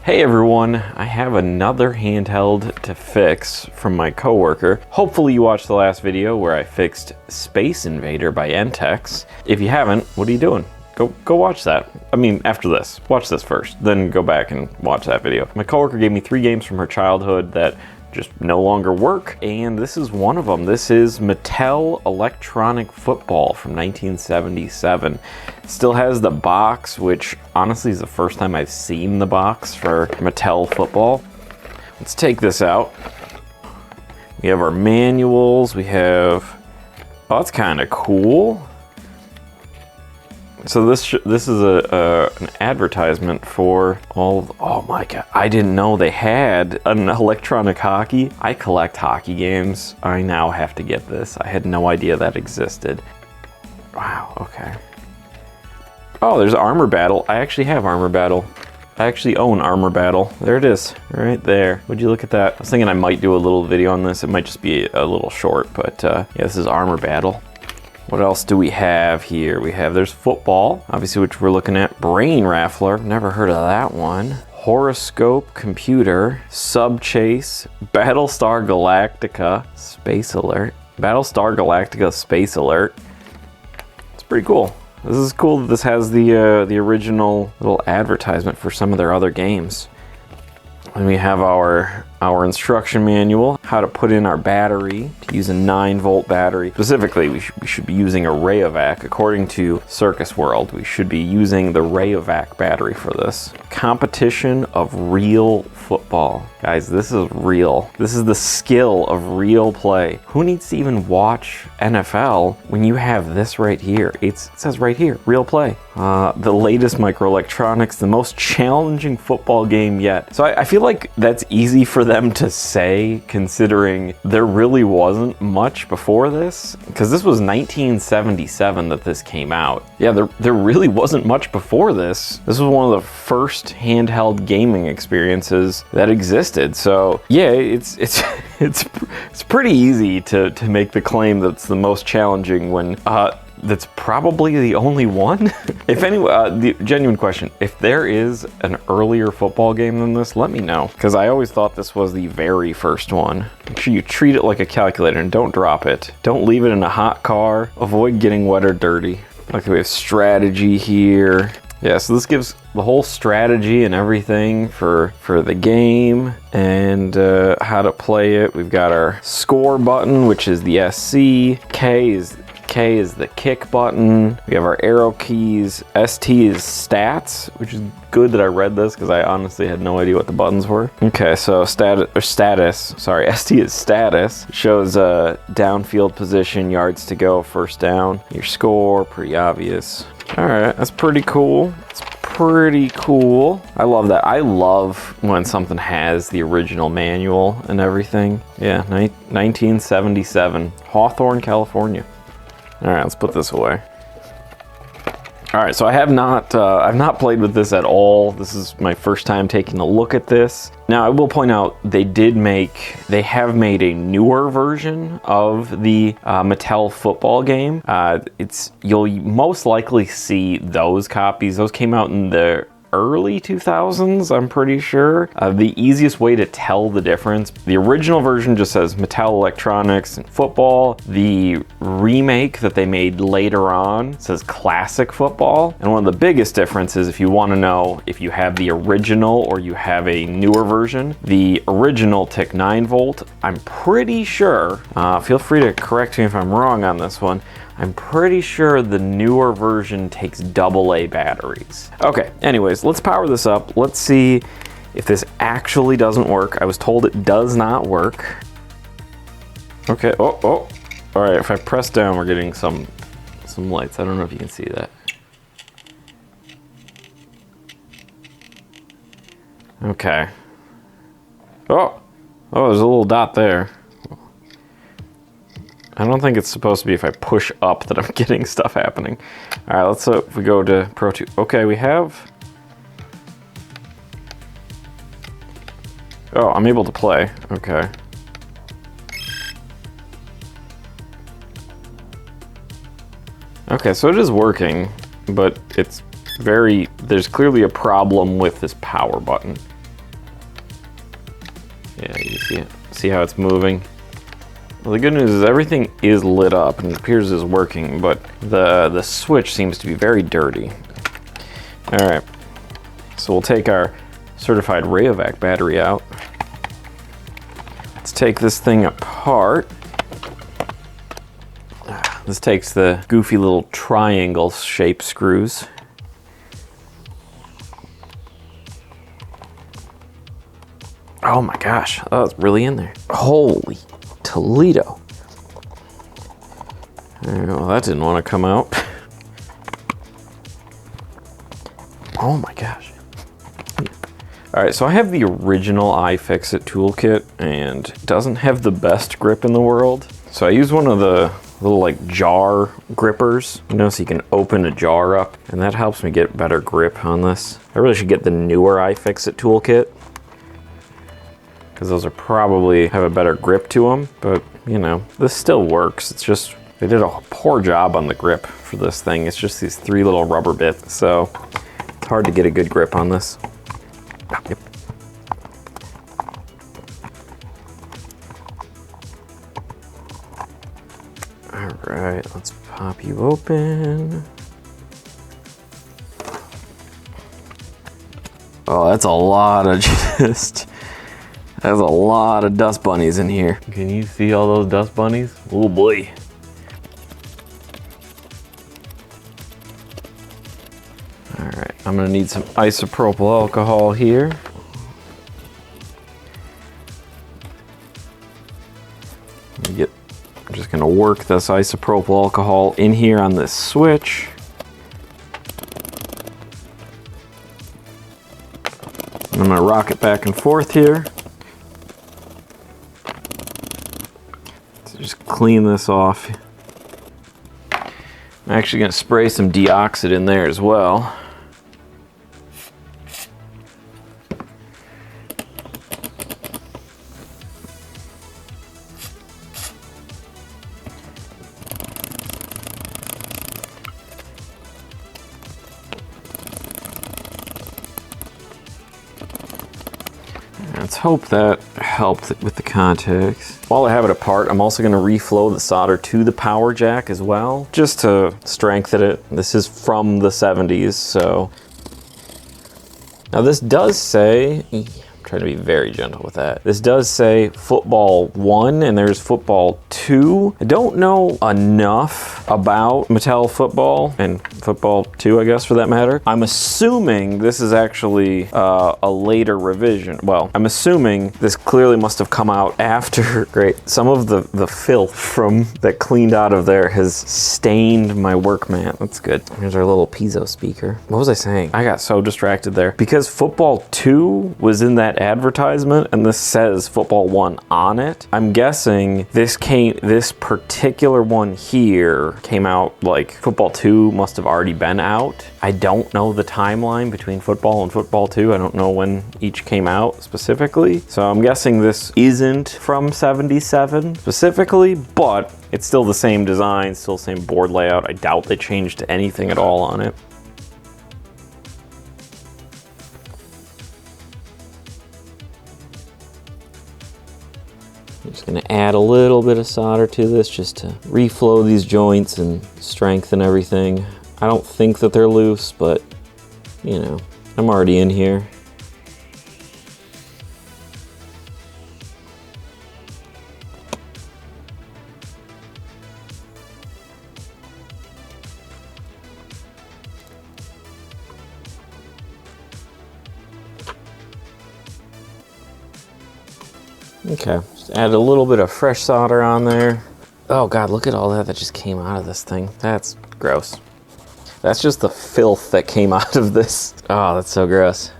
Hey everyone, I have another handheld to fix from my coworker. Hopefully you watched the last video where I fixed Space Invader by Entex. If you haven't, what are you doing? Go watch that. I mean, after this. Watch this first, then go back and watch that video. My coworker gave me 3 games from her childhood that just no longer work, and this is one of them. This is Mattel Electronic Football from 1977. It still has the box, which honestly is the first time I've seen the box for Mattel football. Let's take this out. We have our manuals. We have, oh, that's kind of cool. So this is an advertisement for all. Oh my god! I didn't know they had an electronic hockey. I collect hockey games. I now have to get this. I had no idea that existed. Wow. Okay. Oh, there's Armor Battle. I actually have Armor Battle. I actually own Armor Battle. There it is, right there. Would you look at that? I was thinking I might do a little video on this. It might just be a little short, but yeah, this is Armor Battle. What else do we have here? There's football, obviously, which we're looking at. Brain Raffler, never heard of that one. Horoscope Computer, Sub Chase, Battlestar Galactica, Space Alert. Battlestar Galactica, Space Alert. It's pretty cool. This is cool that this has the original little advertisement for some of their other games. And we have our instruction manual, how to put in our battery, to use a 9-volt battery. Specifically, we should be using a Rayovac. According to Circus World, we should be using the Rayovac battery for this. Competition of real football. Guys, this is real. This is the skill of real play. Who needs to even watch NFL when you have this right here? It says right here, real play. The latest microelectronics, the most challenging football game yet. So I feel like that's easy for them to say, considering there really wasn't much before this, because this was 1977 that this came out. Yeah, there really wasn't much before this. This was one of the first handheld gaming experiences that existed. So yeah, it's pretty easy to make the claim that it's the most challenging when that's probably the only one. If any, the genuine question, if there is an earlier football game than this, let me know, because I always thought this was the very first one. Make sure you treat it like a calculator and don't drop it. Don't leave it in a hot car. Avoid getting wet or dirty. Okay, we have strategy here. Yeah, so this gives the whole strategy and everything for the game and how to play it. We've got our score button, which is the SC. K is the kick button. We have our arrow keys. ST is stats, which is good that I read this because I honestly had no idea what the buttons were. Okay, so status. Sorry, ST is status. It shows downfield position, yards to go, first down. Your score, pretty obvious. All right, that's pretty cool. It's pretty cool. I love that. I love when something has the original manual and everything. Yeah, 1977, Hawthorne, California. All right, let's put this away. All right, so I've not played with this at all. This is my first time taking a look at this. Now, I will point out they have made a newer version of the Mattel football game. You'll most likely see those copies. Those came out in the early 2000s, I'm pretty sure. The easiest way to tell the difference, the original version just says Mattel Electronics and Football. The remake that they made later on says Classic Football. And one of the biggest differences, if you want to know if you have the original or you have a newer version, the original took 9-volt. I'm pretty sure, feel free to correct me if I'm wrong on this one, I'm pretty sure the newer version takes AA batteries. Okay, anyways, let's power this up. Let's see if this actually doesn't work. I was told it does not work. Okay, oh. All right, if I press down, we're getting some lights. I don't know if you can see that. Okay. Oh, there's a little dot there. I don't think it's supposed to be if I push up that I'm getting stuff happening. All right, let's if we go to Pro 2. Okay, we have. Oh, I'm able to play. Okay. Okay, so it is working, but it's there's clearly a problem with this power button. Yeah, you see it. See how it's moving? Well, the good news is everything is lit up and it appears is working, but the switch seems to be very dirty. All right, so we'll take our certified Rayovac battery out. Let's take this thing apart. This takes the goofy little triangle shape screws. Oh my gosh, that was really in there. Holy Toledo. Well, that didn't want to come out. Oh my gosh. All right, so I have the original Ifixit Tool Kit and it doesn't have the best grip in the world. So I use one of the little like jar grippers, you know, so you can open a jar up, and that helps me get better grip on this. I really should get the newer Ifixit Tool Kit, because those are probably have a better grip to them, but you know, this still works. It's just, they did a poor job on the grip for this thing. It's just these 3 little rubber bits, so it's hard to get a good grip on this. Yep. All right, let's pop you open. Oh, that's a lot of just, there's a lot of dust bunnies in here. Can you see all those dust bunnies? Oh boy. All right, I'm gonna need some isopropyl alcohol here. I'm just gonna work this isopropyl alcohol in here on this switch. I'm gonna rock it back and forth here. So just clean this off. I'm actually gonna spray some deoxit in there as well. Let's hope that helped with the contacts. While I have it apart, I'm also going to reflow the solder to the power jack as well, just to strengthen it. This is from the 70s, so. Now this does say, I'm trying to be very gentle with that. This does say football 1 and there's football 2. I don't know enough about Mattel football and football 2, I guess, for that matter. I'm assuming this is actually a later revision. Well, I'm assuming this clearly must have come out after. Great. Some of the filth from that cleaned out of there has stained my work mat. That's good. Here's our little piezo speaker. What was I saying? I got so distracted there. Because football 2 was in that advertisement and this says football 1 on it, I'm guessing this particular one here came out, like football 2 must have already been out. I don't know the timeline between football and football 2. I don't know when each came out specifically. So I'm guessing this isn't from 77 specifically, but it's still the same design, still the same board layout. I doubt they changed anything at all on it. I'm just gonna add a little bit of solder to this just to reflow these joints and strengthen everything. I don't think that they're loose, but you know, I'm already in here. Okay, just add a little bit of fresh solder on there. Oh God, look at all that just came out of this thing. That's gross. That's just the filth that came out of this. Oh, that's so gross.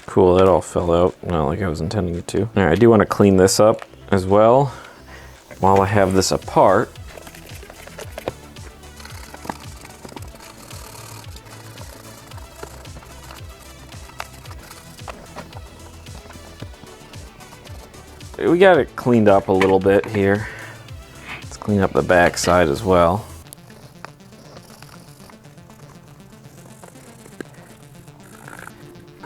Cool, that all fell out. Not like I was intending it to. All right, I do want to clean this up as well while I have this apart. We got it cleaned up a little bit here. Let's clean up the back side as well.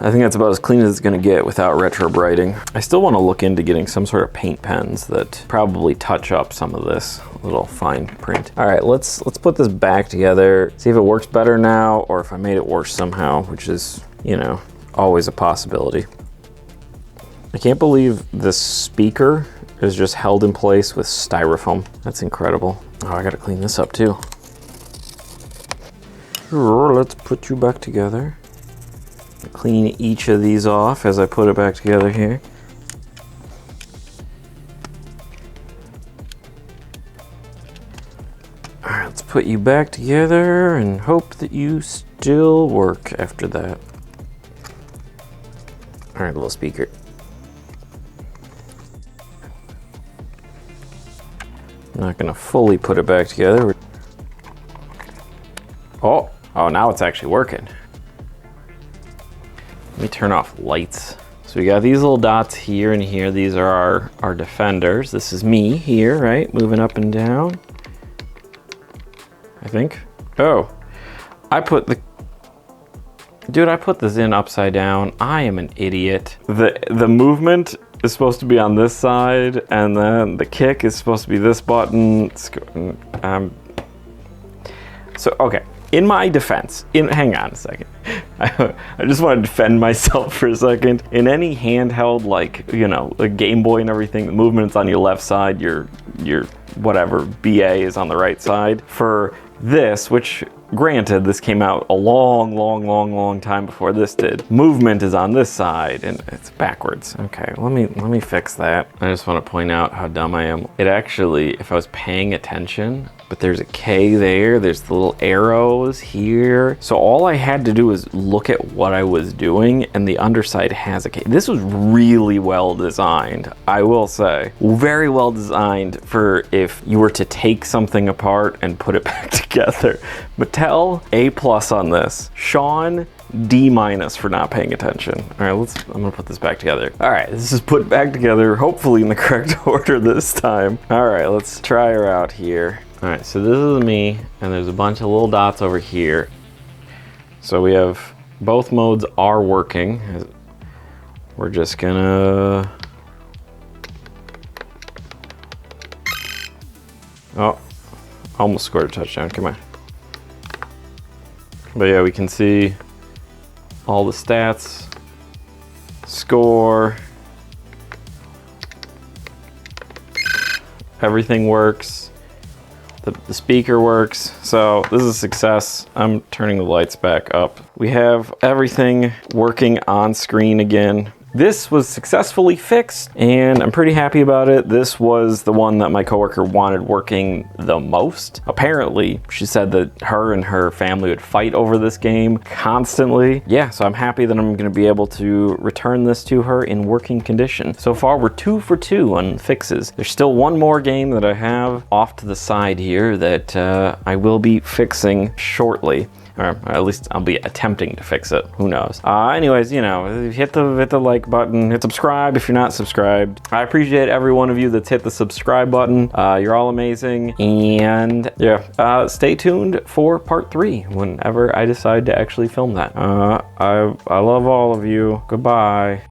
I think that's about as clean as it's gonna get without retro brighting. I still wanna look into getting some sort of paint pens that probably touch up some of this little fine print. All right, let's put this back together, see if it works better now or if I made it worse somehow, which is, you know, always a possibility. I can't believe this speaker is just held in place with styrofoam. That's incredible. Oh, I gotta clean this up too. Let's put you back together. Clean each of these off as I put it back together here. All right, let's put you back together and hope that you still work after that. All right, little speaker. I'm not gonna fully put it back together. Oh, now it's actually working. Let me turn off lights. So we got these little dots here and here. These are our defenders. This is me here, right? Moving up and down. I think. Oh, I put this in upside down. I am an idiot. The movement is supposed to be on this side, and then the kick is supposed to be this button. So, okay. In my defense, hang on a second. I just want to defend myself for a second. In any handheld, like, you know, a Game Boy and everything, the movement's on your left side, your whatever, BA is on the right side. For this, which granted, this came out a long time before this did. Movement is on this side and it's backwards. Okay, let me fix that. I just want to point out how dumb I am. It actually, if I was paying attention, but there's a K there, there's the little arrows here. So all I had to do was look at what I was doing and the underside has a K. This was really well designed, I will say. Very well designed for if you were to take something apart and put it back together. Mattel, A+ on this. Sean, D- for not paying attention. All right, I'm gonna put this back together. All right, this is put back together, hopefully in the correct order this time. All right, let's try her out here. All right, so this is me, and there's a bunch of little dots over here. So we have, both modes are working. We're just gonna, oh, almost scored a touchdown, come on. But yeah, we can see all the stats, score, everything works. The speaker works, so this is a success. I'm turning the lights back up. We have everything working on screen again. This was successfully fixed, and I'm pretty happy about it. This was the one that my coworker wanted working the most. Apparently, she said that her and her family would fight over this game constantly. Yeah, so I'm happy that I'm gonna be able to return this to her in working condition. So far, we're 2 for 2 on fixes. There's still one more game that I have off to the side here that I will be fixing shortly. Or at least I'll be attempting to fix it. Who knows? Anyways, you know, hit the like button, hit subscribe if you're not subscribed. I appreciate every one of you that's hit the subscribe button. You're all amazing. And yeah, stay tuned for part 3 whenever I decide to actually film that. I love all of you. Goodbye.